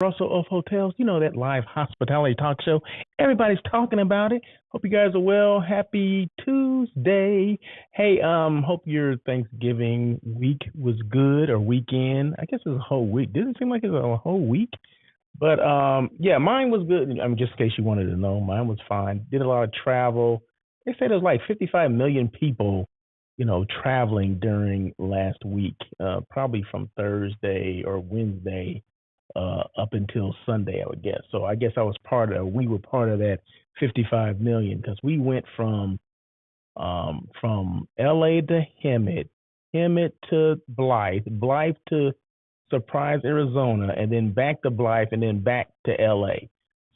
Russell of Hotels, that live hospitality talk show. Everybody's talking about it. Hope you guys are well. Happy Tuesday. Hey, hope your Thanksgiving week was good or weekend. I guess it's a whole week. Didn't seem like it was a whole week. But yeah, mine was good. I mean, just in case you wanted to know, mine was fine. Did a lot of travel. They said there's like 55 million people, traveling during last week, probably from Thursday or Wednesday up until Sunday, I would guess. So I guess we were part of that 55 million because we went from LA to Hemet, Hemet to Blythe, Blythe to Surprise, Arizona, and then back to Blythe, and then back to LA.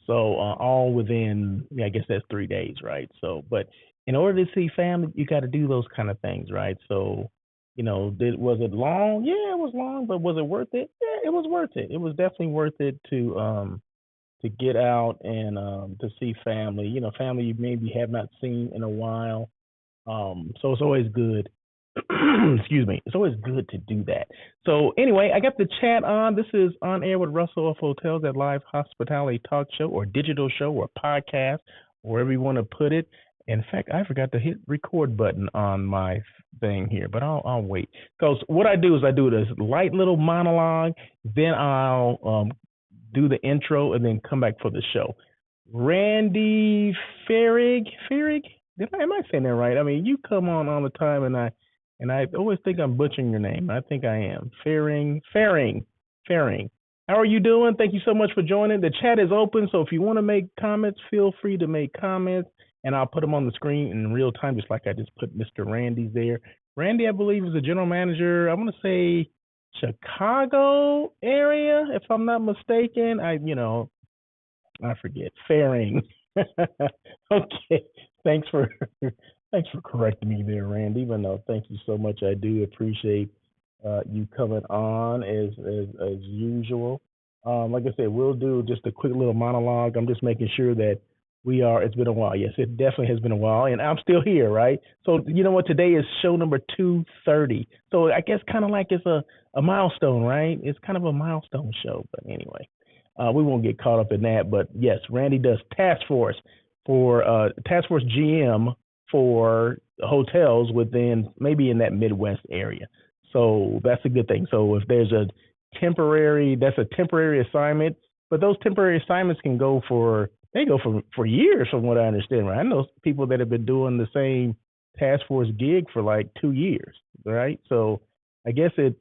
So all within, yeah, I guess that's 3 days, right? So, but in order to see family, you got to do those kind of things, right? So, was it long? Yeah, it was long, but was it worth it? Yeah, it was worth it. It was definitely worth it to get out and to see family. Family you maybe have not seen in a while. So it's always good. Excuse me. It's always good to do that. So anyway, I got the chat on. This is On Air with Russell of Hotels, that live hospitality talk show or digital show or podcast, wherever you want to put it. In fact, I forgot to hit record button on my thing here, but I'll wait. Because what I do is I do this light little monologue, then I'll do the intro, and then come back for the show. Randy Farrig, am I saying that right? I mean, you come on all the time, and I always think I'm butchering your name. I think I am. Faring. How are you doing? Thank you so much for joining. The chat is open, so if you want to make comments, feel free to make comments, and I'll put them on the screen in real time, just like I just put Mr. Randy's there. Randy, I believe, is the general manager. I want to say Chicago area, if I'm not mistaken. I forget. Faring. Okay. Thanks for thanks for correcting me there, Randy. But no, thank you so much. I do appreciate you coming on as usual. Like I said, we'll do just a quick little monologue. I'm just making sure that we are. It's been a while. Yes, it definitely has been a while, and I'm still here, right? So you know what? Today is show number 230. So I guess kind of like it's a milestone, right? It's kind of a milestone show. But anyway, we won't get caught up in that. But yes, Randy does task force for task force GM for hotels within maybe in that Midwest area. So that's a good thing. So if there's that's a temporary assignment, but those temporary assignments can go for years from what I understand. Right? I know people that have been doing the same task force gig for like 2 years, right? So I guess it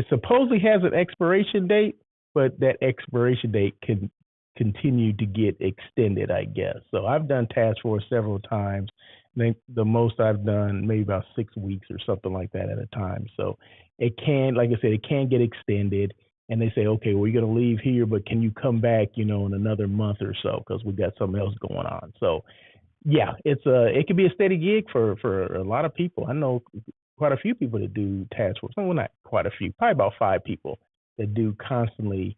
supposedly has an expiration date, but that expiration date can continue to get extended, I guess. So I've done task force several times. I think the most I've done maybe about 6 weeks or something like that at a time. So it can, like I said, it can get extended. And they say, okay, well, you're going to leave here, but can you come back, in another month or so because we got something else going on. So yeah, it could be a steady gig for a lot of people. I know quite a few people that do task force. Well, not quite a few, probably about 5 people that do constantly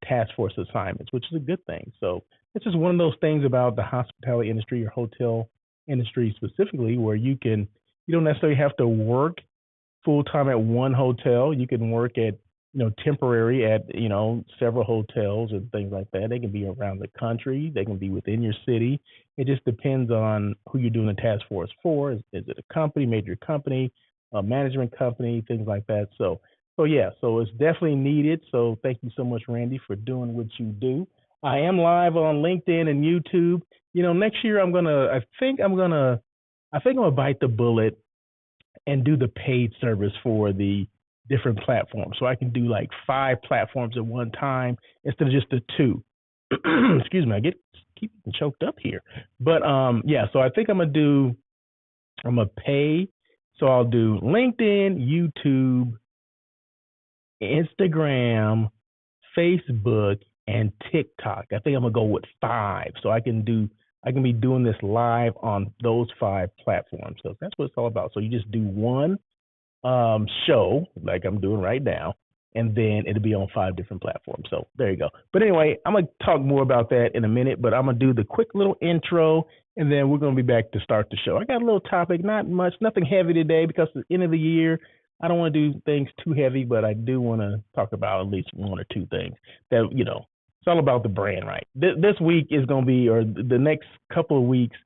task force assignments, which is a good thing. So it's just one of those things about the hospitality industry or hotel industry specifically, where you don't necessarily have to work full time at one hotel. You can work at temporary at several hotels and things like that. They can be around the country. They can be within your city. It just depends on who you're doing the task force for. Is it a company, major company, a management company, things like that. So yeah, so it's definitely needed. So thank you so much, Randy, for doing what you do. I am live on LinkedIn and YouTube. Next year I think I'm gonna bite the bullet and do the paid service for the different platforms. So I can do like 5 platforms at one time instead of just the two. Excuse me, keep choked up here. But yeah, so I think I'm gonna pay. So I'll do LinkedIn, YouTube, Instagram, Facebook, and TikTok. I think I'm gonna go with 5. So I can be doing this live on those 5 platforms. So that's what it's all about. So you just do one show like I'm doing right now, and then it'll be on 5 different platforms. So there you go. But anyway, I'm gonna talk more about that in a minute, but I'm gonna do the quick little intro, and then we're gonna be back to start the show. I got a little topic, not much, nothing heavy today because it's the end of the year. I don't want to do things too heavy, but I do want to talk about at least one or two things that, it's all about the brand, right? This week is going to be, or the next couple of weeks,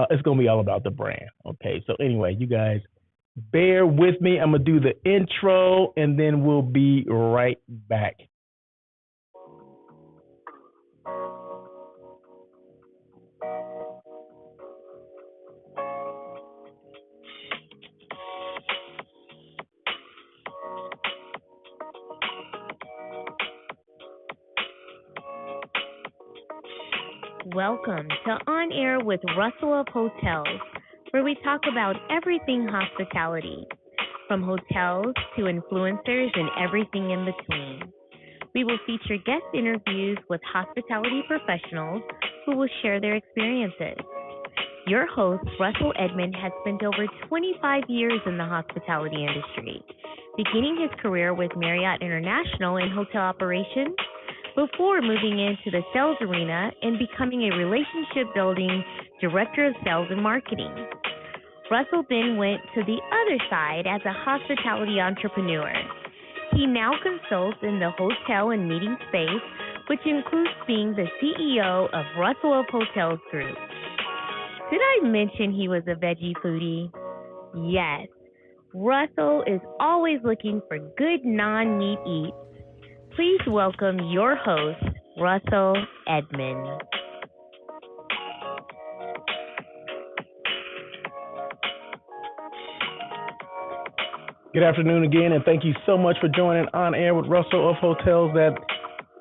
it's going to be all about the brand. Okay. So anyway, you guys bear with me. I'm going to do the intro and then we'll be right back. Welcome to On Air with Russell of Hotels, where we talk about everything hospitality, from hotels to influencers and everything in between. We will feature guest interviews with hospitality professionals who will share their experiences. Your host, Russell Edmond, has spent over 25 years in the hospitality industry, beginning his career with Marriott International in hotel operations before moving into the sales arena and becoming a relationship-building director of sales and marketing. Russell then went to the other side as a hospitality entrepreneur. He now consults in the hotel and meeting space, which includes being the CEO of Russell of Hotels Group. Did I mention he was a veggie foodie? Yes. Russell is always looking for good non-meat eats. Please welcome your host, Russell Edmond. Good afternoon again, and thank you so much for joining On Air with Russell of Hotels, that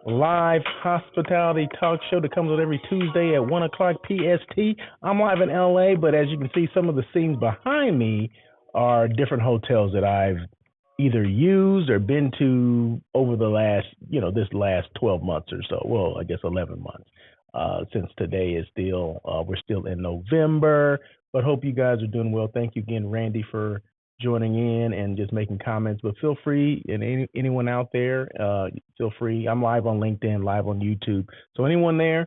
live hospitality talk show that comes out every Tuesday at 1 o'clock PST. I'm live in LA, but as you can see, some of the scenes behind me are different hotels that I've either used or been to over the last, this last 12 months or so. Well, I guess 11 months. Since today is still, we're still in November, but hope you guys are doing well. Thank you again, Randy, for joining in and just making comments. But feel free, and anyone out there, feel free. I'm live on LinkedIn, live on YouTube. So anyone there,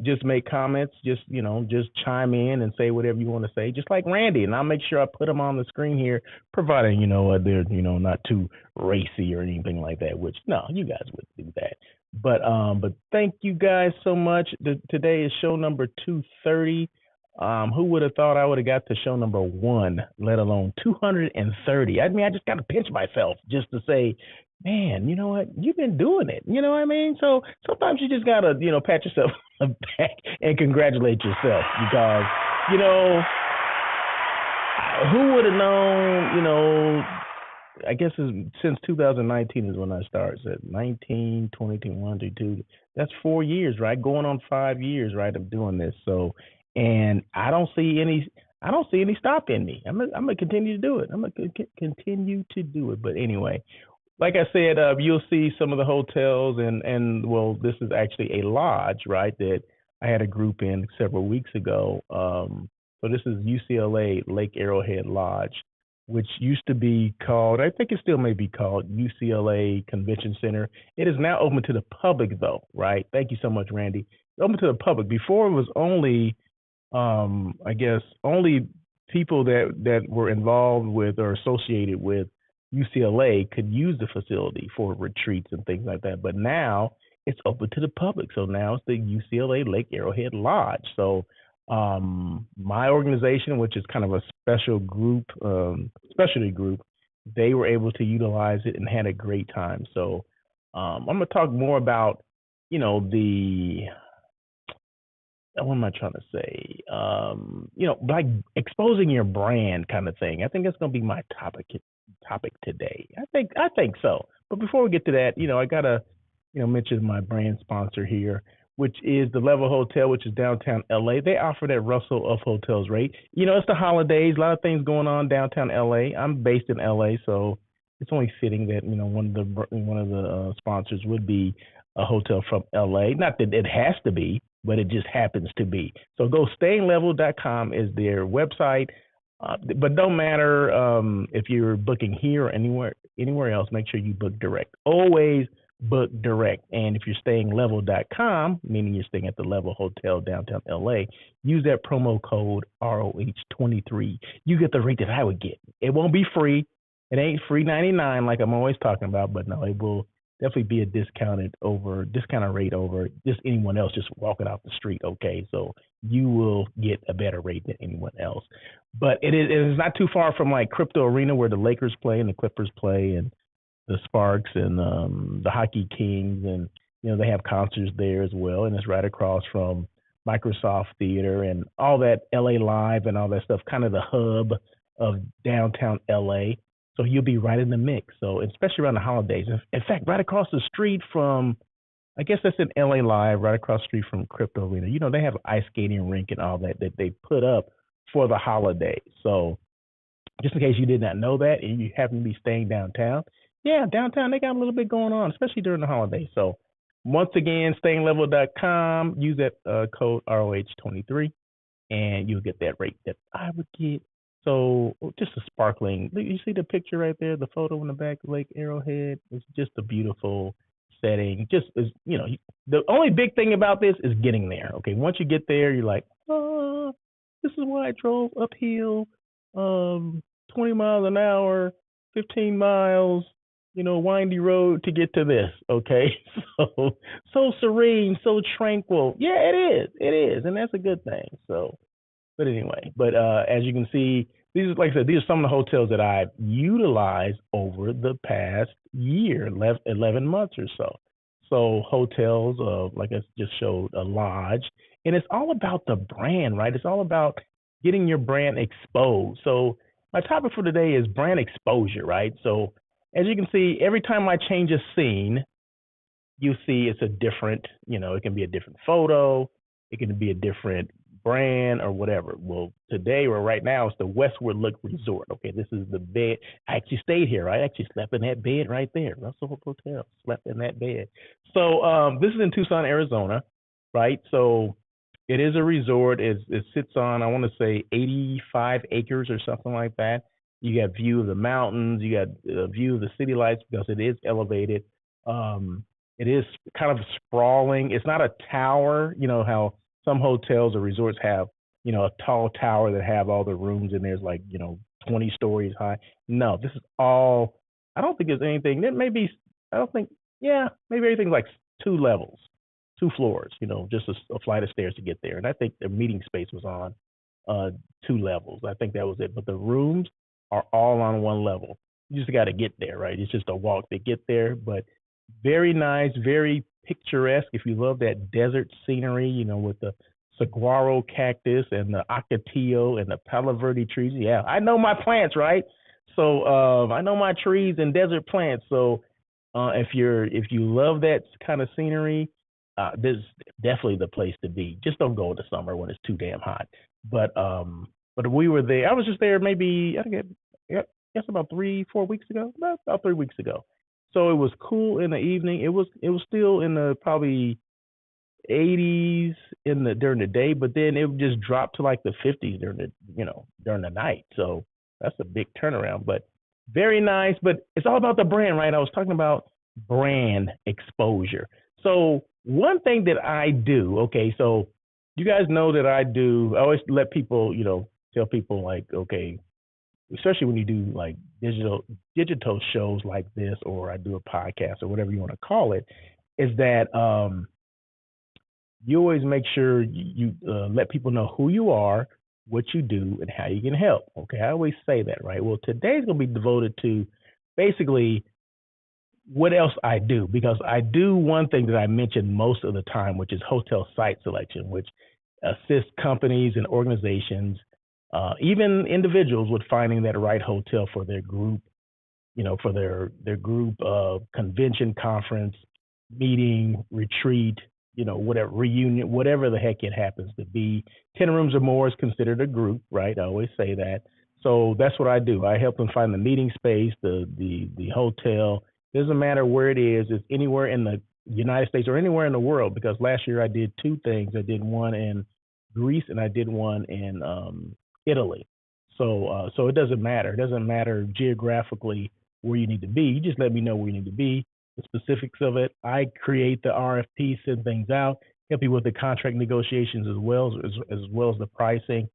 just make comments. Just just chime in and say whatever you want to say. Just like Randy, and I'll make sure I put them on the screen here, providing they're not too racy or anything like that. Which no, you guys would do that. But thank you guys so much. Today is show number 230. Who would have thought I would have got to show number 1, let alone 230? I mean, I just got to pinch myself just to say, man, you know what? You've been doing it. You know what I mean? So sometimes you just got to, pat yourself on the back and congratulate yourself because, who would have known, I guess since 2019 is when I started. So 19, 20, 21, 22. That's 4 years, right? Going on 5 years, right, of doing this. So, and I don't see any stop in me. I'm gonna continue to do it. I'm gonna continue to do it. But anyway, like I said, you'll see some of the hotels and well, this is actually a lodge, right? That I had a group in several weeks ago. So this is UCLA Lake Arrowhead Lodge, which used to be called, I think it still may be called UCLA Convention Center. It is now open to the public, though, right? Thank you so much, Randy. Open to the public. Before it was only I guess only people that were involved with or associated with UCLA could use the facility for retreats and things like that. But now it's open to the public. So now it's the UCLA Lake Arrowhead Lodge. So my organization, which is kind of a special group, specialty group, they were able to utilize it and had a great time. So I'm going to talk more about, what am I trying to say? Like exposing your brand kind of thing. I think that's going to be my topic today. I think so. But before we get to that, I gotta, mention my brand sponsor here, which is the Level Hotel, which is downtown LA. They offer that Russell of Hotels rate. It's the holidays, a lot of things going on downtown LA. I'm based in LA, so it's only fitting that one of the sponsors would be a hotel from LA. Not that it has to be, but it just happens to be. So go stayinglevel.com is their website. But don't matter if you're booking here or anywhere else, make sure you book direct. Always book direct. And if you're stayinglevel.com, meaning you're staying at the Level Hotel downtown LA, use that promo code ROH23. You get the rate that I would get. It won't be free. It ain't free 99 like I'm always talking about, but no, it will definitely be a discounted rate over just anyone else just walking off the street. Okay, so you will get a better rate than anyone else. But it is not too far from like Crypto Arena where the Lakers play and the Clippers play and the Sparks and the Hockey Kings, and they have concerts there as well, and it's right across from Microsoft Theater and all that LA Live and all that stuff, kind of the hub of downtown LA. So you'll be right in the mix. So especially around the holidays. In fact, right across the street from, I guess that's in LA Live, right across the street from Crypto Arena. They have an ice skating rink and all that they put up for the holidays. So just in case you did not know that and you happen to be staying downtown, yeah, downtown they got a little bit going on, especially during the holidays. So once again, stayinglevel.com, use that code ROH23 and you'll get that rate that I would get. So just a sparkling, you see the picture right there, the photo in the back of Lake Arrowhead. It's just a beautiful setting. Just as the only big thing about this is getting there. Okay, once you get there, you're like, oh, this is why I drove uphill, 20 miles an hour, 15 miles, windy road to get to this. Okay, so serene, so tranquil. Yeah, it is, and that's a good thing. So. But anyway, as you can see, these are some of the hotels that I've utilized over the past year, 11 months or so. So hotels, like I just showed, a lodge, and it's all about the brand, right? It's all about getting your brand exposed. So my topic for today is brand exposure, right? So as you can see, every time I change a scene, you see it's a different, it can be a different photo, it can be a different brand or whatever. Well, today or right now, it's the Westwood Look Resort. Okay, this is the bed. I actually stayed here. I actually slept in that bed right there. Russell Hotel, slept in that bed. So this is in Tucson, Arizona, right? So it is a resort. It sits on, I want to say, 85 acres or something like that. You got view of the mountains. You got a view of the city lights because it is elevated. It is kind of sprawling. It's not a tower, how some hotels or resorts have, a tall tower that have all the rooms in there is like, 20 stories high. No, this is all, I don't think there's anything, maybe everything's like 2 levels, 2 floors, just a flight of stairs to get there. And I think the meeting space was on 2 levels. I think that was it. But the rooms are all on 1 level. You just got to get there, right? It's just a walk to get there, but very nice, very picturesque. If you love that desert scenery, with the saguaro cactus and the ocotillo and the palo verde trees. Yeah, I know my plants, right? So I know my trees and desert plants. So if you love that kind of scenery, this is definitely the place to be. Just don't go in the summer when it's too damn hot. But we were there. I was just there maybe I guess about 3-4 weeks ago. About 3 weeks ago. So it was cool in the evening. It was still in the probably 80s during the day, but then it would just drop to like the 50s during the night. So that's a big turnaround, but very nice. But it's all about the brand, right? I was talking about brand exposure. So one thing that I do, okay, so you guys know that I always let people, tell people like, okay, especially when you do like digital shows like this, or I do a podcast or whatever you want to call it, is that you always make sure you let people know who you are, what you do, and how you can help. Okay, I always say that, right? Well, today's going to be devoted to basically what else I do, because I do one thing that I mention most of the time, which is hotel site selection, which assists companies and organizations, even individuals, with finding that right hotel for their group, for their group convention, conference, meeting, retreat, whatever, reunion, whatever the heck it happens to be. 10 rooms or more is considered a group, right? I always say that. So that's what I do. I help them find the meeting space, the hotel. Doesn't matter where it is. It's anywhere in the United States or anywhere in the world, because last year I did 2 things. I did one in Greece and I did one in Italy. So it doesn't matter. It doesn't matter geographically where you need to be. You just let me know where you need to be, the specifics of it. I create the RFP, send things out, help you with the contract negotiations as well as the pricing.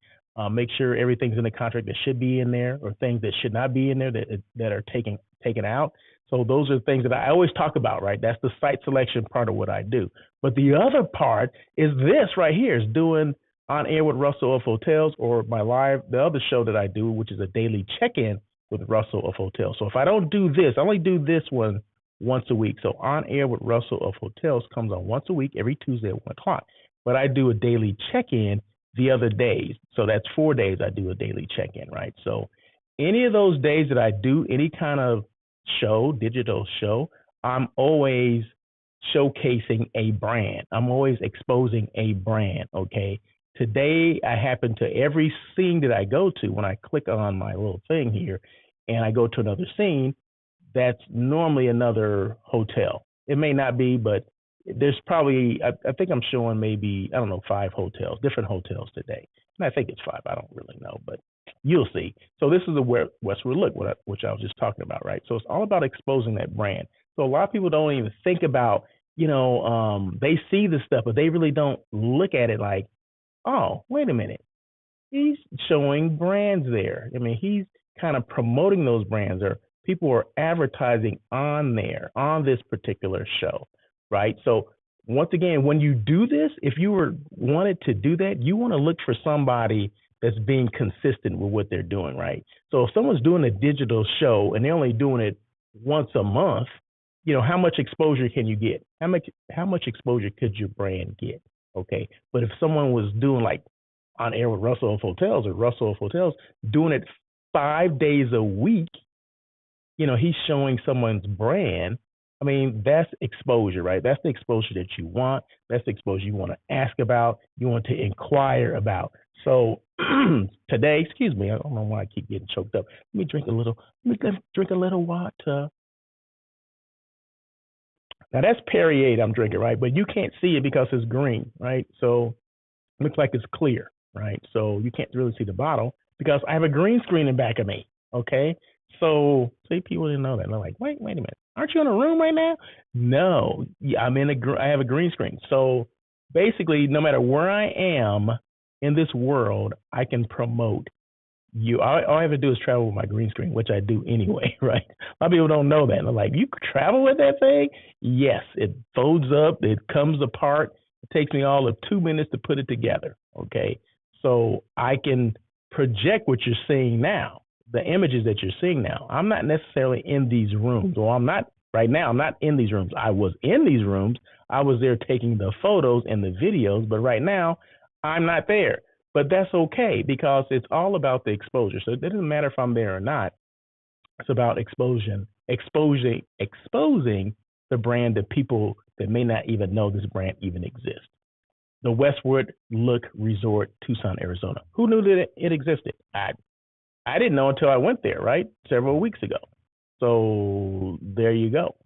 make sure everything's in the contract that should be in there, or things that should not be in there that are taken out. So those are things that I always talk about, right? That's the site selection part of what I do. But the other part is this right here, is doing On Air with Russell of Hotels, or the other show that I do, which is a daily check-in with Russell of Hotels. So if I don't do this, I only do this one once a week. So On Air with Russell of Hotels comes on once a week, every Tuesday at 1 o'clock. But I do a daily check-in the other days. So that's 4 days I do a daily check-in, right? So any of those days that I do any kind of show, digital show, I'm always showcasing a brand. I'm always exposing a brand, okay? Today, I happen to, every scene that I go to, when I click on my little thing here and I go to another scene, that's normally another hotel. It may not be, but there's probably, I think I'm showing maybe, I don't know, 5 hotels, different hotels today. And I think it's 5, I don't really know, but you'll see. So this is the Westward Look, which I was just talking about, right? So it's all about exposing that brand. So a lot of people don't even think about, they see the stuff, but they really don't look at it like, oh, wait a minute. He's showing brands there. I mean, he's kind of promoting those brands, or people are advertising on there, on this particular show, right? So once again, when you do this, if you wanted to do that, you want to look for somebody that's being consistent with what they're doing, right? So if someone's doing a digital show and they're only doing it once a month, how much exposure can you get? How much exposure could your brand get? Okay. But if someone was doing like On Air with Russell of Hotels, or Russell of Hotels, doing it 5 days a week, he's showing someone's brand. I mean, that's exposure, right? That's the exposure that you want. That's the exposure you want to ask about, you want to inquire about. So today, excuse me, I don't know why I keep getting choked up. Let me drink a little water. Now that's Perrier I'm drinking, right? But you can't see it because it's green, right? So it looks like it's clear, right? So you can't really see the bottle because I have a green screen in back of me, okay? So see, people didn't know that. They're like, wait a minute, aren't you in a room right now? No, I have a green screen. So basically, no matter where I am in this world, I can promote you. All I have to do is travel with my green screen, which I do anyway, right? A lot of people don't know that. They're like, you travel with that thing? Yes, it folds up, it comes apart. It takes me all of 2 minutes to put it together, okay? So I can project what you're seeing now, the images that you're seeing now. I'm not necessarily in these rooms, or I'm not in these rooms. I was in these rooms. I was there taking the photos and the videos, but right now I'm not there. But that's okay, because it's all about the exposure. So it doesn't matter if I'm there or not. It's about exposing the brand to people that may not even know this brand even exists. The Westward Look Resort, Tucson, Arizona. Who knew that it existed? I didn't know until I went there, right? Several weeks ago. So there you go.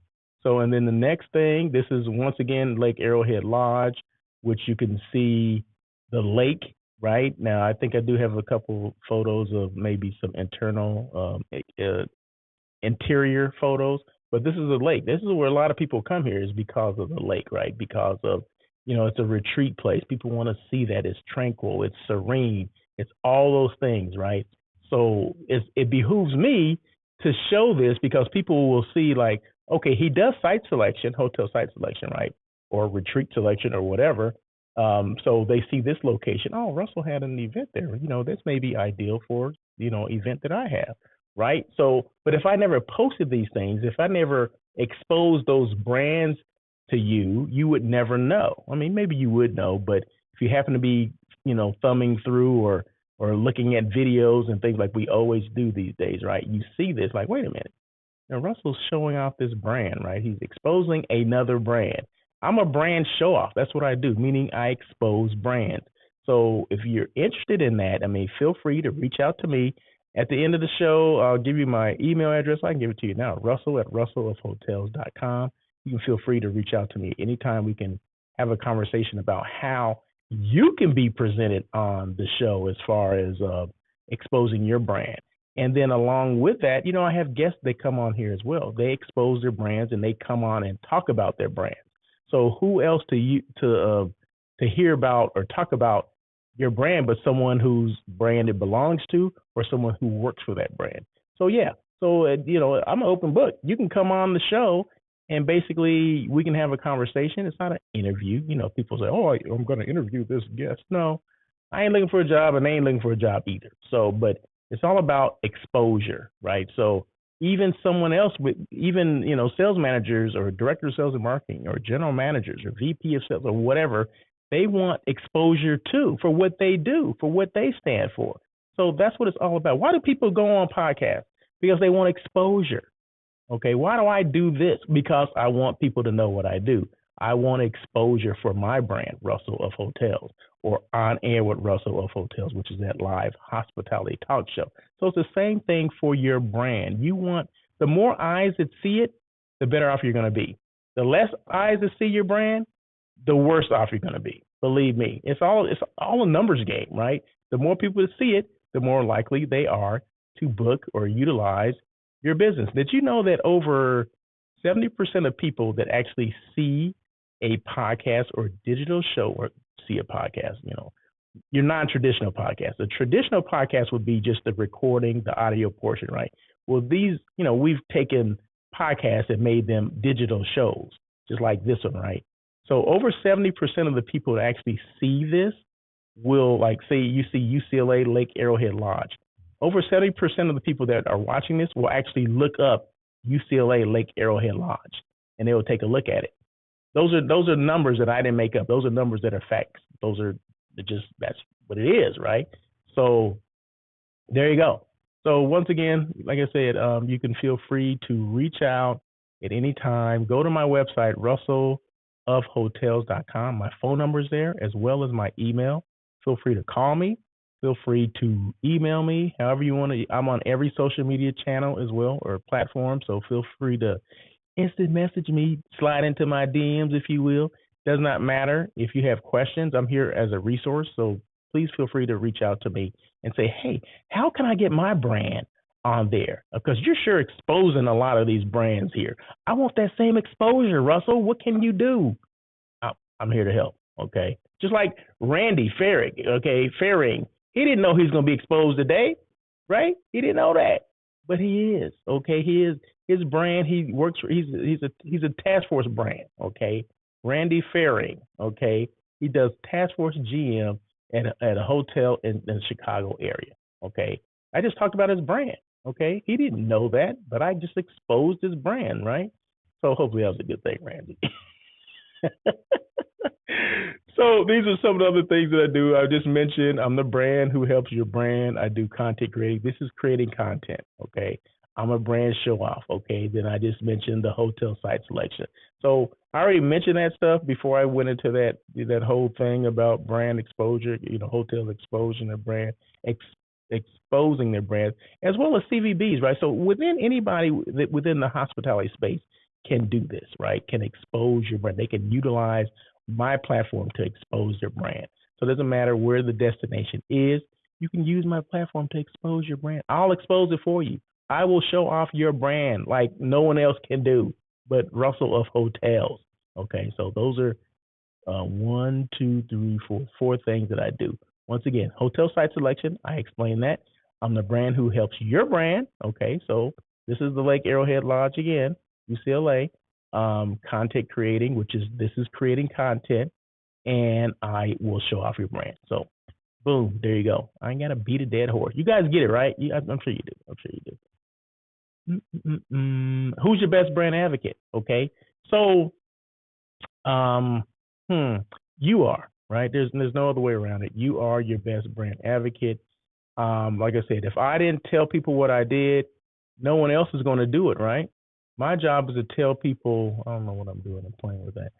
So, and then the next thing, this is once again Lake Arrowhead Lodge, which you can see the lake. Right now, I think I do have a couple photos of maybe some interior photos, but this is a lake. This is where a lot of people come here, is because of the lake, right? Because of, it's a retreat place. People want to see that it's tranquil, it's serene, it's all those things, right? So it behooves me to show this, because people will see like, okay, he does site selection, hotel site selection, right? Or retreat selection or whatever. So they see this location. Oh, Russell had an event there. This may be ideal for, event that I have, right? So, but if I never posted these things, if I never exposed those brands to you, you would never know. I mean, maybe you would know, but if you happen to be, thumbing through or looking at videos and things like we always do these days, right? You see this like, wait a minute. Now Russell's showing off this brand, right? He's exposing another brand. I'm a brand show off. That's what I do, meaning I expose brands. So if you're interested in that, feel free to reach out to me. At the end of the show, I'll give you my email address. I can give it to you now, russell@russellofhotels.com. You can feel free to reach out to me anytime. We can have a conversation about how you can be presented on the show as far as exposing your brand. And then along with that, I have guests that come on here as well. They expose their brands and they come on and talk about their brands. So who else to hear about or talk about your brand, but someone whose brand it belongs to or someone who works for that brand. So yeah, so I'm an open book. You can come on the show and basically we can have a conversation. It's not an interview. People say, "Oh, I'm going to interview this guest." No, I ain't looking for a job, and they ain't looking for a job either. So, but it's all about exposure, right? So even someone else with even sales managers or director of sales and marketing or general managers or VP of sales or whatever, they want exposure too for what they do, for what they stand for. So that's what it's all about. Why do people go on podcasts? Because they want exposure. Okay, why do I do this? Because I want people to know what I do. I want exposure for my brand, Russell of Hotels, or On Air with Russell of Hotels, which is that live hospitality talk show. So it's the same thing for your brand. You want the more eyes that see it, the better off you're going to be. The less eyes that see your brand, the worse off you're going to be. Believe me, it's all a numbers game, right? The more people that see it, the more likely they are to book or utilize your business. Did you know that over 70% of people that actually see a podcast or digital show or see a podcast, your non-traditional podcast. A traditional podcast would be just the recording, the audio portion, right? Well, these, we've taken podcasts and made them digital shows, just like this one, right? So over 70% of the people that actually see this will, like, say you see UCLA Lake Arrowhead Lodge. Over 70% of the people that are watching this will actually look up UCLA Lake Arrowhead Lodge, and they will take a look at it. Those are numbers that I didn't make up. Those are numbers that are facts. That's what it is, right? So there you go. So once again, like I said, you can feel free to reach out at any time. Go to my website, russellofhotels.com. My phone number is there, as well as my email. Feel free to call me. Feel free to email me, however you want to. I'm on every social media channel as well, or platform. So feel free to instant message me, slide into my DMs, if you will. Does not matter. If you have questions, I'm here as a resource. So please feel free to reach out to me and say, hey, how can I get my brand on there? Because you're sure exposing a lot of these brands here. I want that same exposure, Russell. What can you do? I'm here to help. Okay. Just like Randy Faring. He didn't know he was going to be exposed today, right? He didn't know that, but he is. Okay. He is his brand. He works for, he's a task force brand. Okay. Randy Faring. Okay. He does task force GM at a hotel in the Chicago area. Okay. I just talked about his brand. Okay. He didn't know that, but I just exposed his brand, right? So hopefully that was a good thing, Randy. So these are some of the other things that I do. I just mentioned I'm the brand who helps your brand. I do content creating. This is creating content, okay? I'm a brand show off, okay? Then I just mentioned the hotel site selection. So I already mentioned that stuff before I went into that whole thing about brand exposure, hotel exposure, their brand, exposing their brand, as well as CVBs, right? So anybody within the hospitality space can do this, right? Can expose your brand. They can utilize my platform to expose their brand. So it doesn't matter where the destination is. You can use my platform to expose your brand. I'll expose it for you. I will show off your brand like no one else can do but Russell of Hotels. Okay, so those are four things that I do. Once again, hotel site selection, I explained that. I'm the brand who helps your brand. Okay, so this is the Lake Arrowhead Lodge again, UCLA. Content creating, this is creating content, and I will show off your brand. So, boom, there you go. I ain't got to beat a dead horse. You guys get it, right? I'm sure you do. Who's your best brand advocate? Okay, so, you are, right? There's no other way around it. You are your best brand advocate. Like I said, if I didn't tell people what I did, no one else is going to do it, right? My job is to tell people. I don't know what I'm doing. I'm playing with that.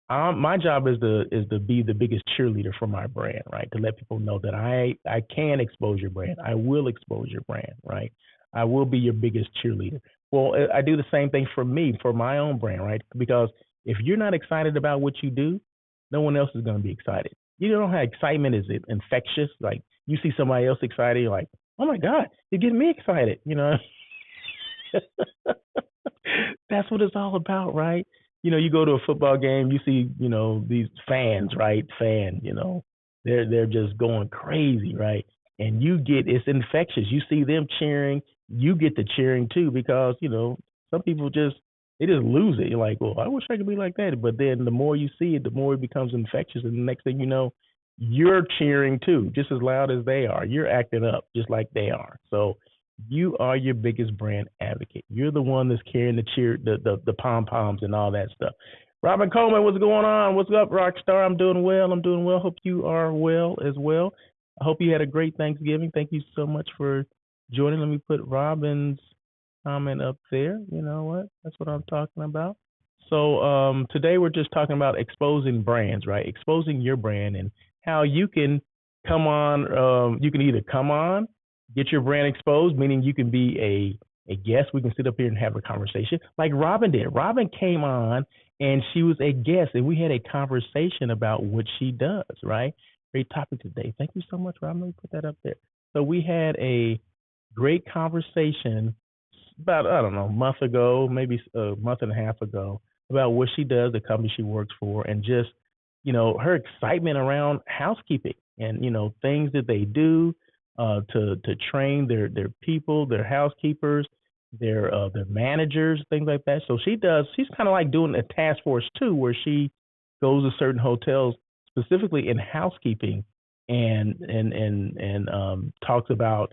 My job is to be the biggest cheerleader for my brand, right? To let people know that I can expose your brand. I will expose your brand, right? I will be your biggest cheerleader. Well, I do the same thing for me, for my own brand, right? Because if you're not excited about what you do, no one else is going to be excited. You know how excitement is infectious? Like you see somebody else excited, you're like, oh my God, you're getting me excited, That's what it's all about, right? You go to a football game, you see, these fans, right? they're just going crazy, right? And it's infectious. You see them cheering, you get the cheering too, because some people they just lose it. You're like, well, I wish I could be like that. But then the more you see it, the more it becomes infectious, and the next thing you know, you're cheering too, just as loud as they are. You're acting up just like they are. So you are your biggest brand advocate. You're the one that's carrying the the pom poms and all that stuff. Robin Coleman, what's going on? What's up, Rockstar? I'm doing well. I'm doing well. Hope you are well as well. I hope you had a great Thanksgiving. Thank you so much for joining. Let me put Robin's comment up there. You know what? That's what I'm talking about. So today we're just talking about exposing brands, right? Exposing your brand and how you can come on. You can either come on, get your brand exposed, meaning you can be a guest. We can sit up here and have a conversation like Robin did. Robin came on and she was a guest, and we had a conversation about what she does, right? Great topic today. Thank you so much, Robin. Let me put that up there. So we had a great conversation about, I don't know, a month ago, maybe a month and a half ago, about what she does, the company she works for, and just, her excitement around housekeeping and, things that they do to train their people, their housekeepers, their managers, things like that. So she's kind of like doing a task force too, where she goes to certain hotels specifically in housekeeping and talks about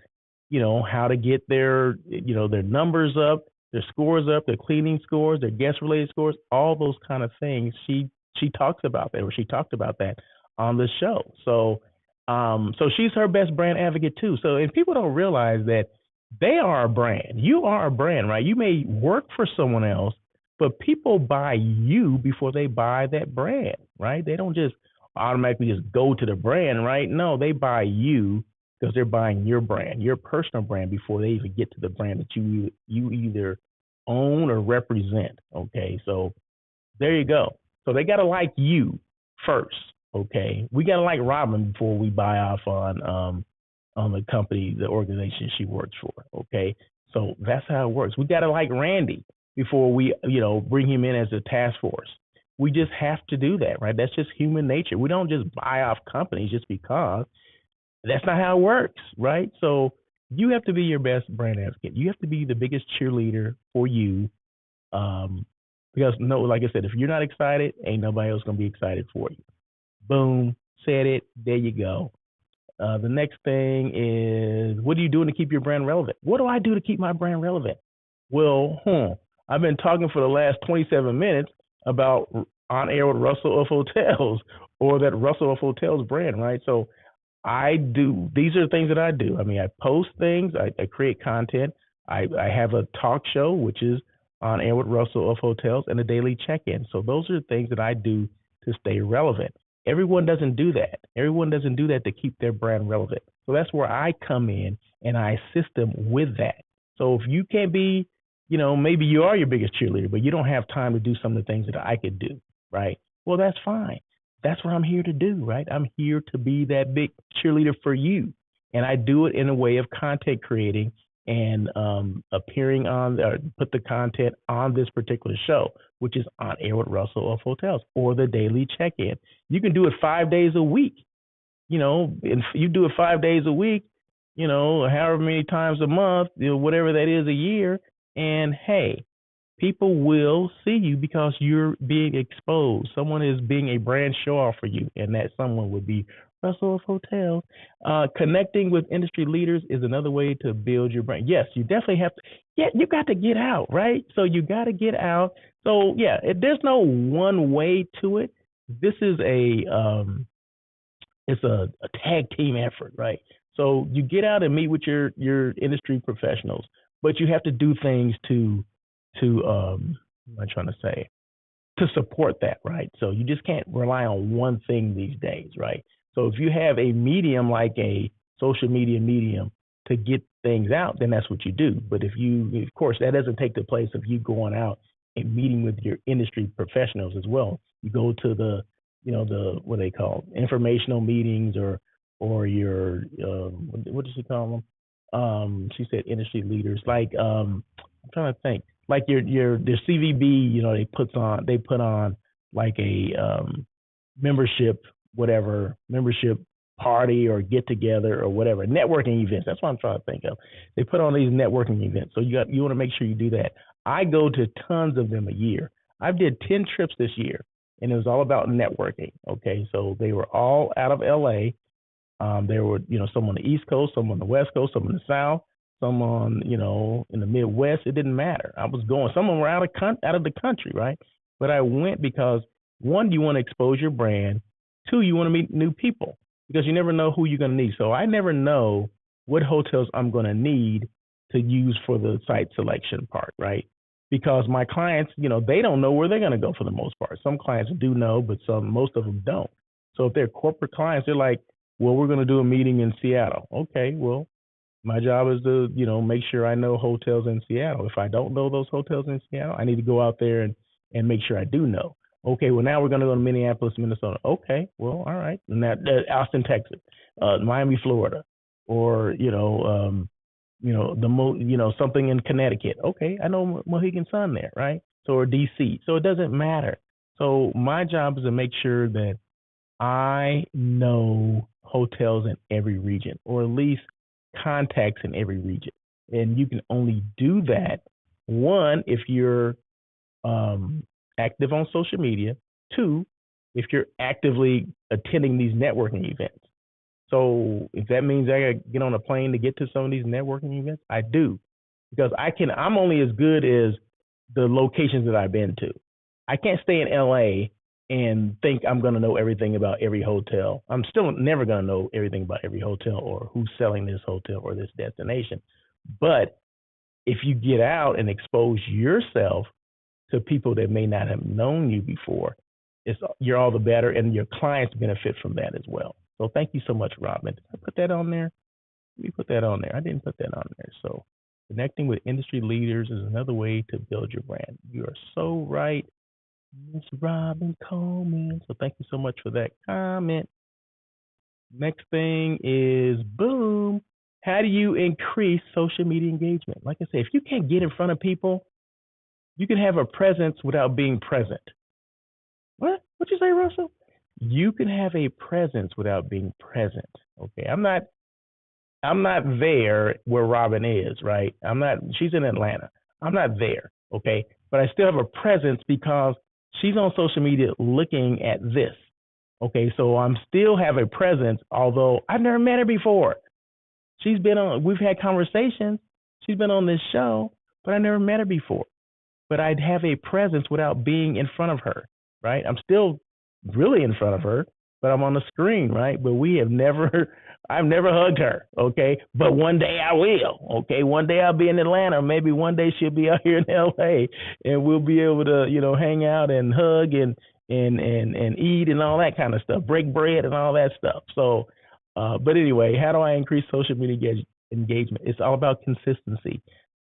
how to get their their numbers up, their scores up, their cleaning scores, their guest related scores, all those kind of things. She talks about that, or she talked about that on the show. So she's her best brand advocate too. So, and people don't realize that they are a brand. You are a brand, right? You may work for someone else, but people buy you before they buy that brand, right? They don't just automatically just go to the brand, right? No, they buy you because they're buying your brand, your personal brand, before they even get to the brand that you either own or represent. Okay, so there you go. So they got to like you first. Okay, we got to like Robin before we buy off on the company, the organization she works for. Okay, so that's how it works. We got to like Randy before we bring him in as a task force. We just have to do that, right? That's just human nature. We don't just buy off companies just because. That's not how it works, right? So you have to be your best brand advocate. You have to be the biggest cheerleader for you. Because like I said, if you're not excited, ain't nobody else gonna be excited for you. Boom, said it. There you go. The next thing is, what are you doing to keep your brand relevant? What do I do to keep my brand relevant? Well, I've been talking for the last 27 minutes about On Air with Russell of Hotels, or that Russell of Hotels brand, right? So these are the things that I do. I mean, I post things, I create content. I have a talk show, which is On Air with Russell of Hotels, and a daily check-in. So those are the things that I do to stay relevant. Everyone doesn't do that. Everyone doesn't do that to keep their brand relevant. So that's where I come in and I assist them with that. So if you can't be, maybe you are your biggest cheerleader, but you don't have time to do some of the things that I could do, right? Well, that's fine. That's what I'm here to do, right? I'm here to be that big cheerleader for you. And I do it in a way of content creating and appearing on, or put the content on this particular show, which is On Air with Russell of Hotels, or the daily check-in. You can do it 5 days a week, and you do it 5 days a week, however many times a month, whatever that is a year. And hey, people will see you because you're being exposed. Someone is being a brand show off for you, and that someone would be Russell of Hotels. Connecting with industry leaders is another way to build your brand. Yes, you definitely have to. Yeah, you got to get out, right? So you got to get out. So yeah, there's no one way to it. This is it's a tag team effort, right? So you get out and meet with your industry professionals, but you have to do things to what am I trying to say? To support that, right? So you just can't rely on one thing these days, right? So if you have a medium like a social media medium to get things out, then that's what you do. But of course, that doesn't take the place of you going out and meeting with your industry professionals as well. You go to the what they call informational meetings, or your what does she call them? She said industry leaders. Like I'm trying to think. Like your CVB, they put on like a membership party or get together or whatever, networking events. That's what I'm trying to think of. They put on these networking events. So you want to make sure you do that. I go to tons of them a year. I did 10 trips this year, and it was all about networking. Okay, so they were all out of LA. There were, some on the East Coast, some on the West Coast, some in the South, some on, in the Midwest. It didn't matter. I was going. Some of them were out of the country, right? But I went because, one, you want to expose your brand. Two, you want to meet new people because you never know who you're going to need. So I never know what hotels I'm going to need to use for the site selection part, right? Because my clients, they don't know where they're going to go for the most part. Some clients do know, but most of them don't. So if they're corporate clients, they're like, well, we're going to do a meeting in Seattle. Okay, well, my job is to, make sure I know hotels in Seattle. If I don't know those hotels in Seattle, I need to go out there and make sure I do know. Okay, well, now we're going to go to Minneapolis, Minnesota. Okay, well, all right. And that Austin, Texas, Miami, Florida, or, something in Connecticut. Okay, I know Mohegan Sun there, right? So, or DC. So it doesn't matter. So my job is to make sure that I know hotels in every region, or at least contacts in every region. And you can only do that, one, if you're active on social media. Two, if you're actively attending these networking events. So if that means I gotta get on a plane to get to some of these networking events, I do, because I'm only as good as the locations that I've been to. I can't stay in LA and think I'm going to know everything about every hotel. I'm still never going to know everything about every hotel or who's selling this hotel or this destination. But if you get out and expose yourself to people that may not have known you before, you're all the better, and your clients benefit from that as well. So thank you so much, Robin. Did I put that on there? Let me put that on there. I didn't put that on there. So connecting with industry leaders is another way to build your brand. You are so right, Miss Robin Coleman. So thank you so much for that comment. Next thing is, boom, how do you increase social media engagement? Like I said, if you can't get in front of people, you can have a presence without being present. What? What'd you say, Russell? You can have a presence without being present. Okay, I'm not there where Robin is, right? She's in Atlanta. I'm not there, okay? But I still have a presence because she's on social media looking at this. Okay, so I'm still have a presence, although I've never met her before. We've had conversations. She's been on this show, but I never met her before. But I'd have a presence without being in front of her, right? I'm still really in front of her, but I'm on the screen, right? But I've never hugged her, okay? But one day I will, okay? One day I'll be in Atlanta. Maybe one day she'll be out here in LA, and we'll be able to, hang out and hug and eat and all that kind of stuff, break bread and all that stuff. So, but anyway, how do I increase social media engagement? It's all about consistency.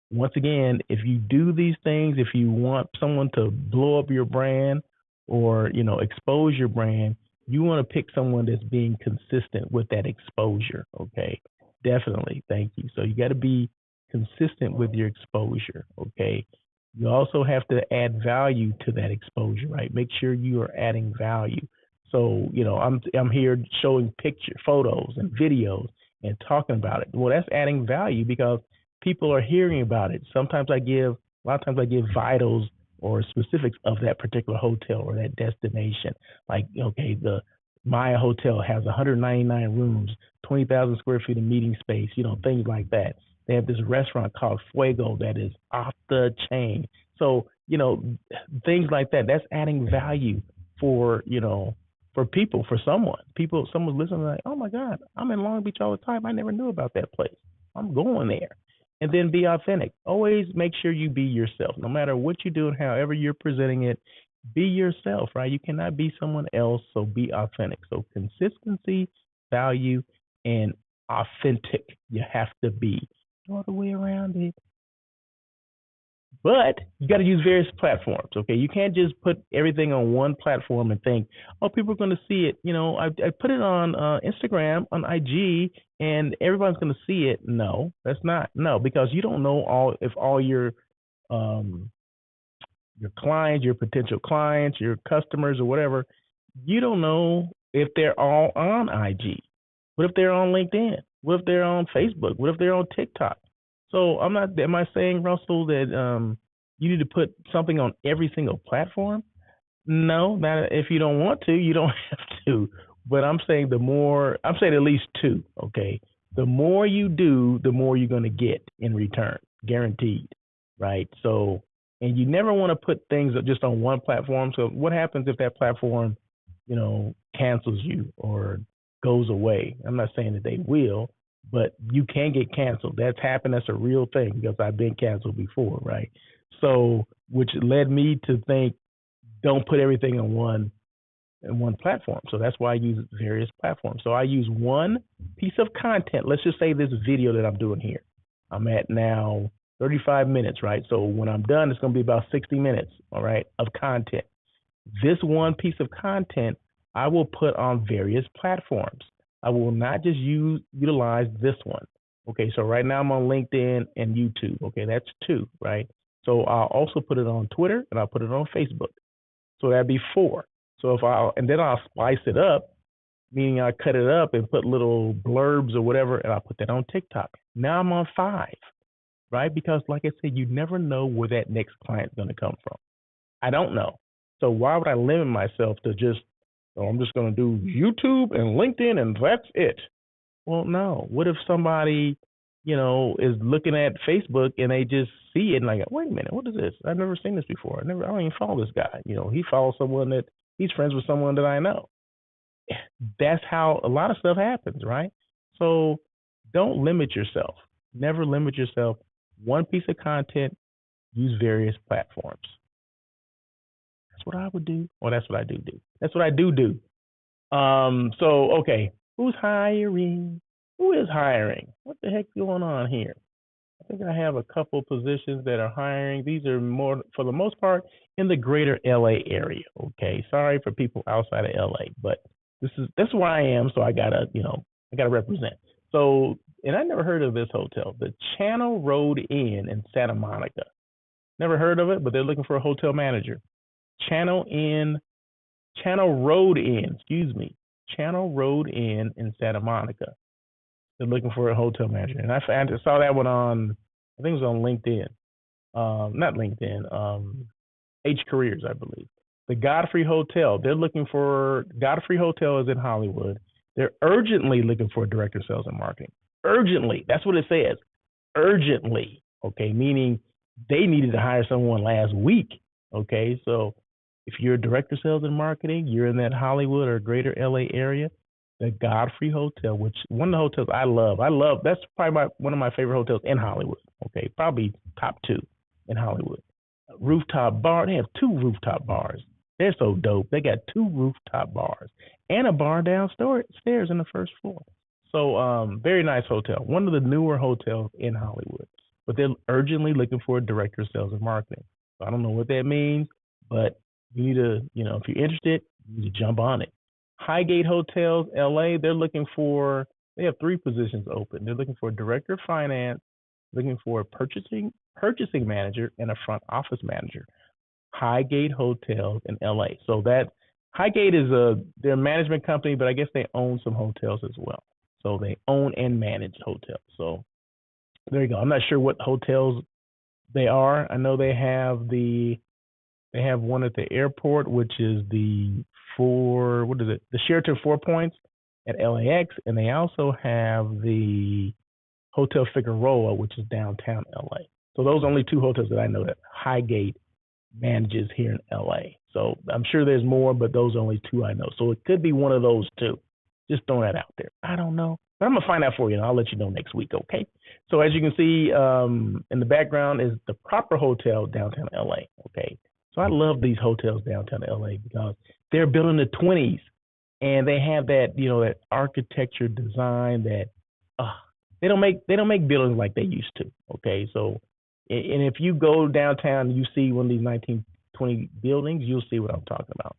Once again, if you do these things, if you want someone to blow up your brand or, expose your brand, you want to pick someone that's being consistent with that exposure. Okay, definitely. Thank you. So you got to be consistent with your exposure. Okay. You also have to add value to that exposure, right? Make sure you are adding value. So, I'm here showing photos and videos and talking about it. Well, that's adding value because people are hearing about it. A lot of times I give vitals or specifics of that particular hotel or that destination. Like, okay, the Maya Hotel has 199 rooms, 20,000 square feet of meeting space, things like that. They have this restaurant called Fuego that is off the chain. So, things like that, that's adding value for people, for someone. Someone's listening like, oh my God, I'm in Long Beach all the time. I never knew about that place. I'm going there. And then be authentic. Always make sure you be yourself. No matter what you do and however you're presenting it, be yourself, right? You cannot be someone else, so be authentic. So consistency, value, and authentic. You have to be. No other way around it. But you got to use various platforms, okay? You can't just put everything on one platform and think, oh, people are going to see it. I put it on Instagram, on IG, and everybody's going to see it. No, that's not. No, because you don't know if all your clients, your potential clients, your customers or whatever, you don't know if they're all on IG. What if they're on LinkedIn? What if they're on Facebook? What if they're on TikTok? So am I saying, Russell, that you need to put something on every single platform? No, not if you don't want to, you don't have to. But I'm saying I'm saying at least two, okay? The more you do, the more you're going to get in return, guaranteed, right? So, and you never want to put things just on one platform. So what happens if that platform, cancels you or goes away? I'm not saying that they will, but you can get canceled. That's happened. That's a real thing because I've been canceled before, right? So, which led me to think, don't put everything on one platform. So that's why I use various platforms. So I use one piece of content. Let's just say this video that I'm doing here. I'm at now 35 minutes, right? So when I'm done, it's going to be about 60 minutes, all right, of content. This one piece of content I will put on various platforms. I will not just utilize this one. Okay, so right now I'm on LinkedIn and YouTube. Okay, that's two, right? So I'll also put it on Twitter and I'll put it on Facebook. So that'd be four. So then I'll spice it up, meaning I cut it up and put little blurbs or whatever, and I'll put that on TikTok. Now I'm on five, right? Because like I said, you never know where that next client's going to come from. I don't know. So why would I limit myself to I'm just going to do YouTube and LinkedIn and that's it? Well, no. What if somebody, is looking at Facebook and they just see it and like, wait a minute, what is this? I've never seen this before. I don't even follow this guy. He follows someone that he's friends with someone that I know. That's how a lot of stuff happens, right? So don't limit yourself. Never limit yourself. One piece of content, use various platforms. That's what I would do. Or that's what I do. That's what I do. So, okay, who's hiring? Who is hiring? What the heck's going on here? I think I have a couple positions that are hiring. These are more, for the most part, in the greater LA area. Okay, sorry for people outside of LA, but that's where I am. So I gotta represent. So, and I never heard of this hotel, the Channel Road Inn in Santa Monica. Never heard of it, but they're looking for a hotel manager. Channel Road Inn in Santa Monica. They're looking for a hotel manager. And I saw that one on, I think it was on LinkedIn. Not LinkedIn, H Careers, I believe. The Godfrey Hotel. Godfrey Hotel is in Hollywood. They're urgently looking for a director of sales and marketing. Urgently. That's what it says. Urgently. Okay, meaning they needed to hire someone last week. Okay, so if you're a director of sales and marketing, you're in that Hollywood or greater LA area, the Godfrey Hotel, which one of the hotels I love, that's probably one of my favorite hotels in Hollywood. Okay, probably top two in Hollywood. Rooftop bar, they have two rooftop bars. They're so dope. They got two rooftop bars and a bar downstairs in the first floor. So very nice hotel. One of the newer hotels in Hollywood. But they're urgently looking for a director of sales and marketing. So I don't know what that means, but you need to, if you're interested, you need to jump on it. Highgate Hotels, LA, they have three positions open. They're looking for a director of finance, looking for a purchasing manager, and a front office manager. Highgate Hotels in LA. So that Highgate is they're a management company, but I guess they own some hotels as well. So they own and manage hotels. So there you go. I'm not sure what hotels they are. I know they have one at the airport, which is the Sheraton 4 Points at LAX, and they also have the Hotel Figueroa, which is downtown LA. So those are only two hotels that I know that Highgate manages here in LA. So I'm sure there's more, but those are only two I know. So it could be one of those two. Just throwing that out there. I don't know. But I'm going to find out for you, and I'll let you know next week, okay? So as you can see, in the background is the Proper Hotel downtown LA, okay? So I love these hotels downtown LA because they're built in the 20s, and they have that, that architecture design that they don't make buildings like they used to, okay? So, and if you go downtown and you see one of these 1920 buildings, you'll see what I'm talking about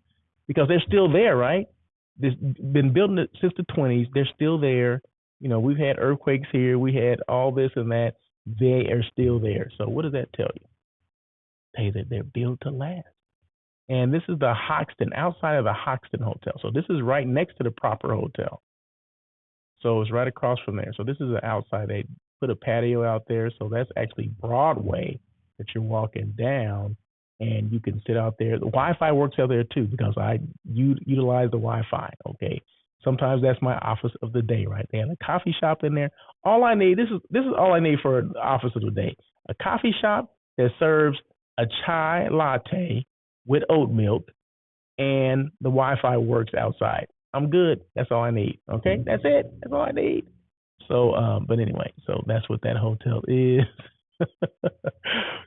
because they're still there, right? They've been building it since the 20s. They're still there. We've had earthquakes here. We had all this and that. They are still there. So what does that tell you? Hey, that they're built to last. And this is the Hoxton, outside of the Hoxton Hotel. So this is right next to the Proper Hotel. So it's right across from there. So this is an outside. They put a patio out there. So that's actually Broadway that you're walking down, and you can sit out there. The Wi-Fi works out there too because I utilize the Wi-Fi. Okay. Sometimes that's my office of the day, right? They have a coffee shop in there. All I need, this is all I need for an office of the day. A coffee shop that serves a chai latte with oat milk, and the Wi-Fi works outside. I'm good. That's all I need. Okay, that's it. That's all I need. So, but anyway, so that's what that hotel is.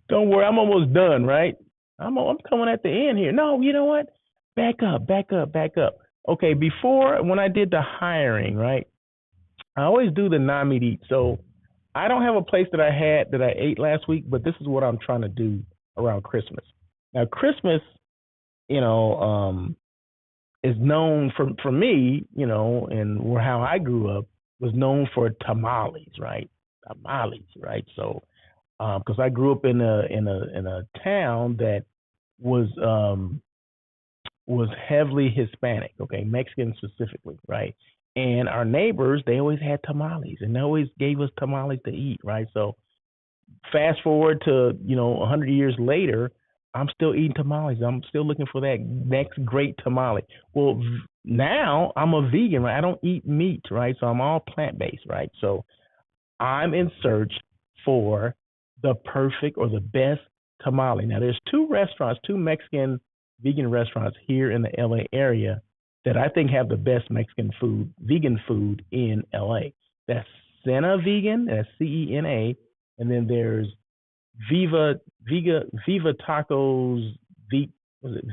Don't worry, I'm almost done. Right? I'm coming at the end here. No, you know what? Back up, back up, back up. Okay, before when I did the hiring, right? I always do the non-meat eat. So I don't have a place that I ate last week, but this is what I'm trying to do around Christmas. Now, Christmas, you know, is known for me, you know, and how I grew up was known for tamales, right? Tamales, right? So, because I grew up in a town that was heavily Hispanic, okay, Mexican specifically, right? And our neighbors, they always had tamales, and they always gave us tamales to eat, right? So fast forward to 100 years later, I'm still eating tamales. I'm still looking for that next great tamale. Well, now I'm a vegan, right? I don't eat meat, right? So I'm all plant based, right? So I'm in search for the perfect or the best tamale. Now there's two Mexican vegan restaurants here in the LA area that I think have the best vegan food in LA. That's Cena Vegan, that's CENA, and then there's Viva Tacos, was it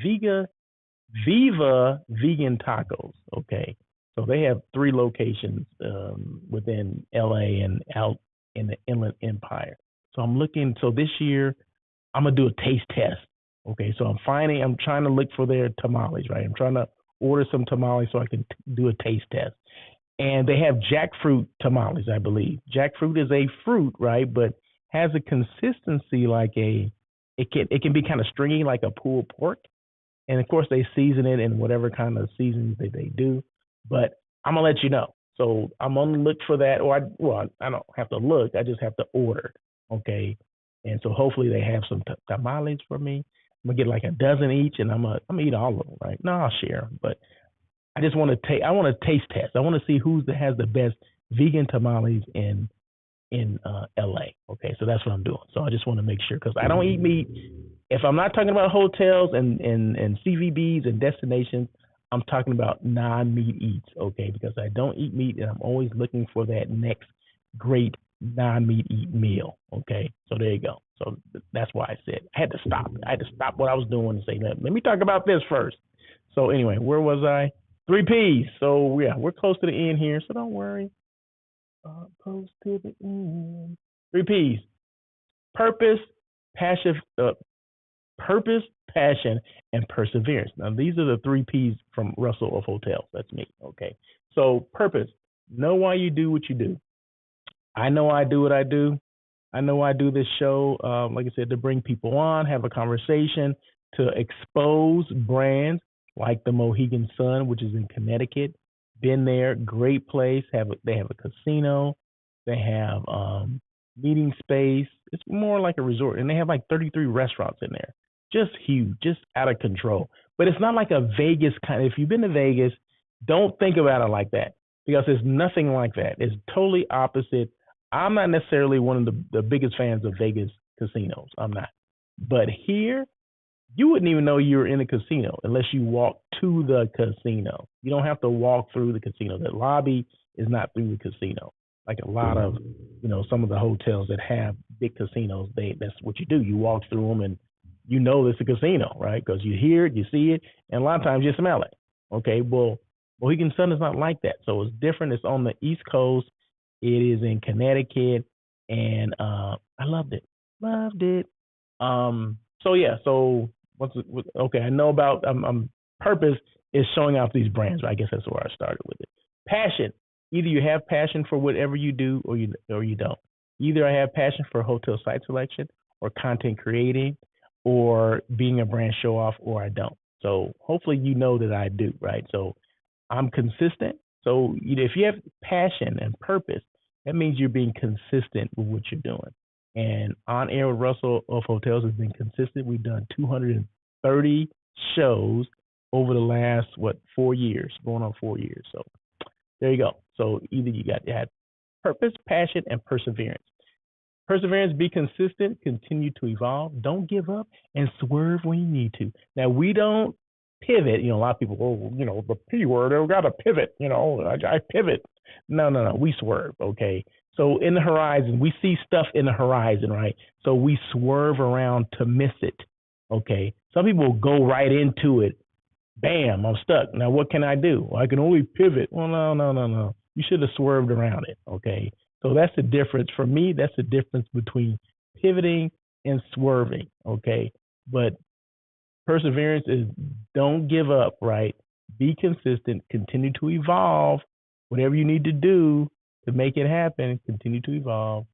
Viva Vegan Tacos. Okay, so they have 3 locations within LA and out in the Inland Empire. So I'm looking. So this year I'm gonna do a taste test. Okay, so I'm trying to look for their tamales. Right, I'm trying to order some tamales so I can do a taste test. And they have jackfruit tamales, I believe. Jackfruit is a fruit, right? But has a consistency like it can be kind of stringy like a pulled pork. And of course they season it in whatever kind of seasonings that they do. But I'm gonna let you know. So I'm on the look for that, or I don't have to look. I just have to order. Okay, and so hopefully they have some tamales for me. I'm gonna get like a dozen each, and I'm gonna eat all of them. Right? No, I'll share them, but I just want to I want to taste test. I want to see has the best vegan tamales in LA. Okay, so that's what I'm doing. So I just want to make sure because I don't eat meat. If I'm not talking about hotels and CVBs and destinations, I'm talking about non-meat eats. Okay, because I don't eat meat and I'm always looking for that next great non-meat eat meal. Okay, so there you go. So that's why I said I had to stop. I had to stop what I was doing and say, let me talk about this first. So anyway, where was I? 3 P's. So yeah, we're close to the end here, so don't worry. Close to the end. 3 P's. Purpose, passion, and perseverance. Now these are the 3 P's from Russell of Hotels. That's me. Okay. So purpose. Know why you do what you do. I know I do what I do. I know I do this show, like I said, to bring people on, have a conversation, to expose brands like the Mohegan Sun, which is in Connecticut. Been there, great place. They have a casino, they have meeting space. It's more like a resort, and they have like 33 restaurants in there. Just huge, just out of control. But it's not like a Vegas kind. If you've been to Vegas, don't think about it like that because it's nothing like that. It's totally opposite. I'm not necessarily one of the biggest fans of Vegas casinos. I'm not. But here, you wouldn't even know you were in a casino unless you walk to the casino. You don't have to walk through the casino. The lobby is not through the casino. Like a lot of, some of the hotels that have big casinos, that's what you do. You walk through them and you know it's a casino, right? Because you hear it, you see it, and a lot of times you smell it. Okay, well, Mohegan Sun is not like that. So it's different. It's on the East Coast. It is in Connecticut, and I loved it. Loved it. So yeah. So okay? I know about purpose is showing off these brands. Right? I guess that's where I started with it. Passion. Either you have passion for whatever you do, or you don't. Either I have passion for hotel site selection, or content creating, or being a brand show off, or I don't. So hopefully you know that I do. Right? So I'm consistent. So if you have passion and purpose, that means you're being consistent with what you're doing. And On Air with Russell of Hotels has been consistent. We've done 230 shows over the last 4 years, going on 4 years. So there you go. So either you had purpose, passion, and perseverance. Perseverance, be consistent, continue to evolve, don't give up, and swerve when you need to. Now, we don't pivot. A lot of people, the P word, I've got to pivot, I pivot. No. We swerve, okay? So in the horizon, we see stuff in the horizon, right? So we swerve around to miss it, okay? Some people go right into it. Bam, I'm stuck. Now, what can I do? Well, I can only pivot. Well, no. You should have swerved around it, okay? So that's the difference. For me, that's the difference between pivoting and swerving, okay? But perseverance is don't give up, right? Be consistent, continue to evolve. Whatever you need to do to make it happen, continue to evolve.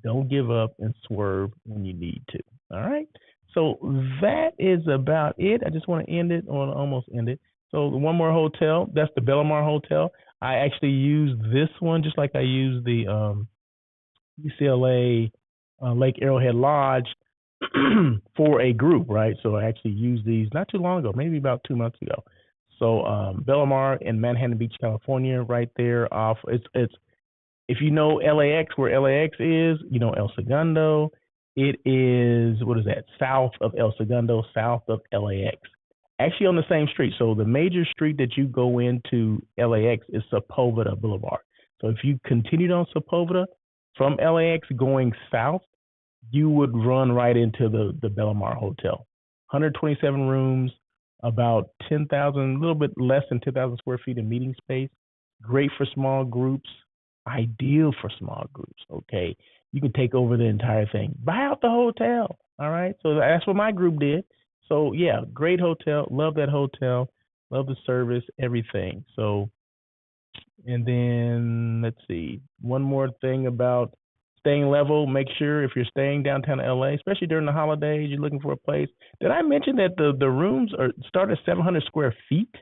Don't give up and swerve when you need to. All right? So that is about it. I just want to end it, or almost end it. So the one more hotel, that's the Bellamar Hotel. I actually use this one just like I use the UCLA Lake Arrowhead Lodge for a group, right? So I actually used these not too long ago, maybe about 2 months ago. So Bellamar in Manhattan Beach, California, right there off. It's if you know LAX, where LAX is, El Segundo. It is, what is that? South of El Segundo, south of LAX. Actually on the same street. So the major street that you go into LAX is Sepulveda Boulevard. So if you continued on Sepulveda from LAX going south, you would run right into the Bellamar Hotel. 127 rooms, about 10,000, a little bit less than 10,000 square feet of meeting space. Great for small groups. Ideal for small groups, okay? You can take over the entire thing. Buy out the hotel, all right? So that's what my group did. So, yeah, great hotel. Love that hotel. Love the service, everything. So, and then let's see. One more thing about staying level. Make sure if you're staying downtown LA, especially during the holidays, you're looking for a place. Did I mention that the rooms start at 700 square feet?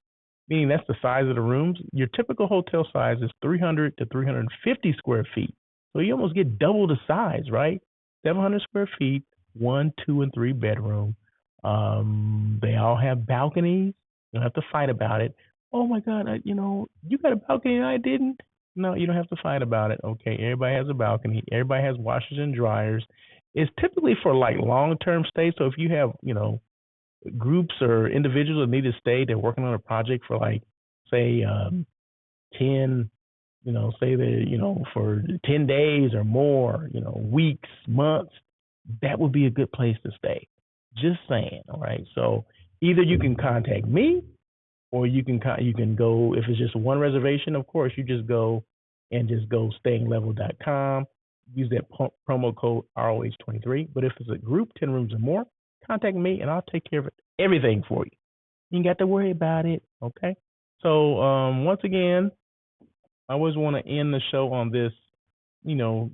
Meaning that's the size of the rooms. Your typical hotel size is 300 to 350 square feet. So you almost get double the size, right? 700 square feet, 1, 2, and 3 bedroom. They all have balconies. You don't have to fight about it. Oh my God, you got a balcony and I didn't. No, you don't have to fight about it. Okay, everybody has a balcony. Everybody has washers and dryers. It's typically for like long-term stay. So if you have, groups or individuals that need to stay, they're working on a project for like, say, 10, say they're, for 10 days or more, weeks, months, that would be a good place to stay. Just saying, all right? So either you can contact me or you can go, if it's just one reservation, of course, you just go stayinglevel.com, use that promo code ROH23. But if it's a group, 10 rooms or more, contact me and I'll take care of everything for you. You ain't got to worry about it, okay? So once again, I always want to end the show on this, because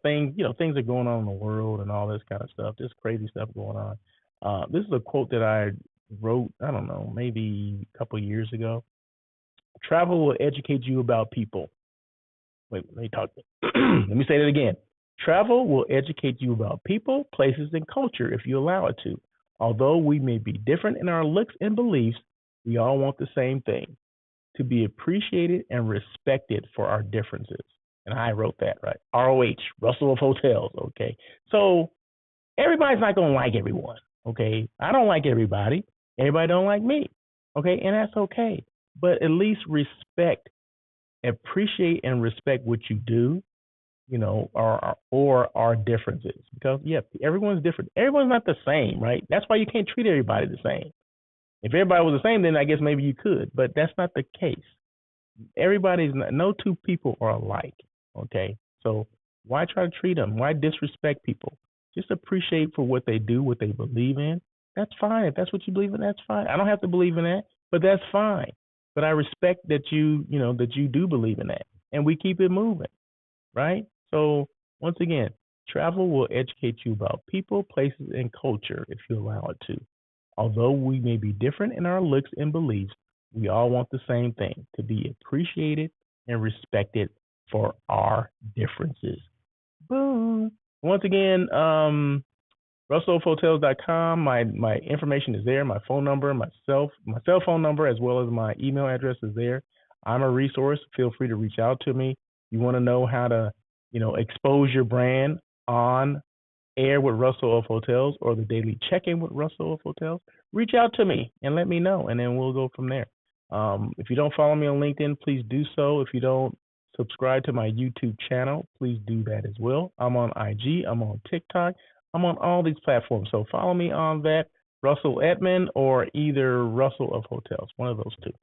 things are going on in the world and all this kind of stuff, just crazy stuff going on. This is a quote that I wrote, I don't know, maybe a couple of years ago. Travel will educate you about people. Wait, let me talk. Let me say that again. Travel will educate you about people, places, and culture if you allow it to. Although we may be different in our looks and beliefs, we all want the same thing, to be appreciated and respected for our differences. And I wrote that, right? ROH, Russell of Hotels, okay? So everybody's not going to like everyone, okay? I don't like everybody. Everybody don't like me, okay? And that's okay. But at least appreciate and respect what you do, or our differences. Because, everyone's different. Everyone's not the same, right? That's why you can't treat everybody the same. If everybody was the same, then I guess maybe you could, but that's not the case. No two people are alike, okay? So why try to treat them? Why disrespect people? Just appreciate for what they do, what they believe in. That's fine. If that's what you believe in, that's fine. I don't have to believe in that, but that's fine. But I respect that you do believe in that, and we keep it moving, right? So once again, travel will educate you about people, places, and culture if you allow it to. Although we may be different in our looks and beliefs, We all want the same thing, to be appreciated and respected for our differences. Boom. Once again, RussellHotels.com. My information is there. My phone number, my cell phone number, as well as my email address is there. I'm a resource. Feel free to reach out to me. You want to know how to, expose your brand on air with Russell of Hotels or the daily check-in with Russell of Hotels, reach out to me and let me know, and then we'll go from there. If you don't follow me on LinkedIn, please do so. If you don't subscribe to my YouTube channel, please do that as well. I'm on IG, I'm on TikTok, I'm on all these platforms. So follow me on that, Russell Edmond or either Russell of Hotels, one of those two.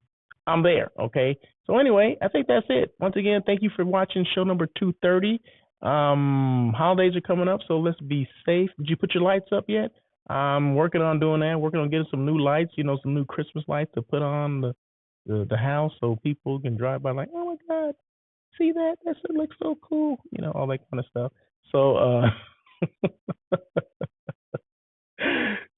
I'm there, okay? So anyway, I think that's it. Once again, thank you for watching show number 230. Holidays are coming up, so let's be safe. Did you put your lights up yet? I'm working on doing that. Working on getting some new lights, some new Christmas lights to put on the house so people can drive by like, oh my God, see that? That looks so cool. All that kind of stuff. So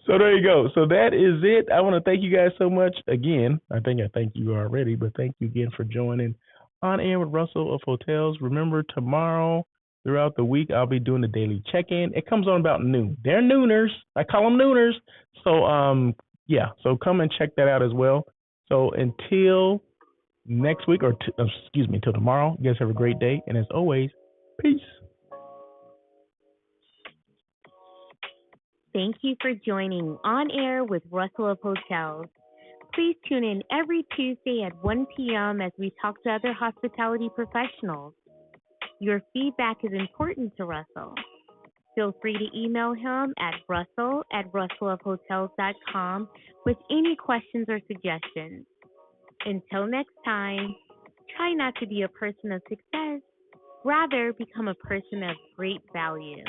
so there you go. So that is it. I want to thank you guys so much again. I think I thanked you already, but thank you again for joining On Air with Russell of Hotels. Remember, tomorrow throughout the week, I'll be doing the daily check-in. It comes on about noon. They're nooners. I call them nooners. So yeah. So come and check that out as well. So until next week, or until tomorrow, you guys have a great day. And as always, peace. Thank you for joining On Air with Russell of Hotels. Please tune in every Tuesday at 1 p.m. as we talk to other hospitality professionals. Your feedback is important to Russell. Feel free to email him at russell@russellofhotels.com with any questions or suggestions. Until next time, try not to be a person of success. Rather, become a person of great value.